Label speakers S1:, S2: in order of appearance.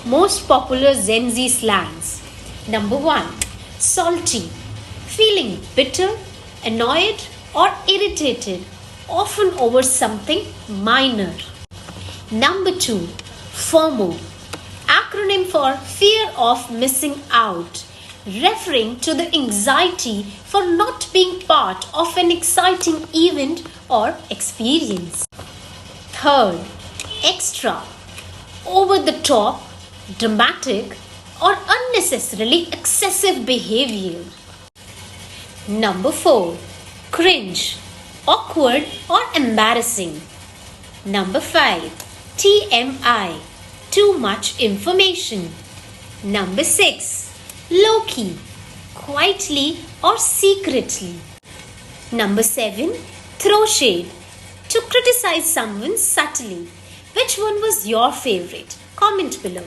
S1: Most popular Gen Z slangs. Number 1. Salty. Feeling bitter, annoyed, or irritated, often over something minor. Number 2. FOMO. Acronym for fear of missing out, referring to the anxiety for not being part of an exciting event or experience. Third, extra. Over the top, dramatic, or unnecessarily excessive behavior. Number 4. Cringe. Awkward or embarrassing. Number 5. TMI. Too much information. Number 6. Lowkey. Quietly or secretly. Number 7. Throwshade. To criticize someone subtly. Which one was your favorite? Comment below.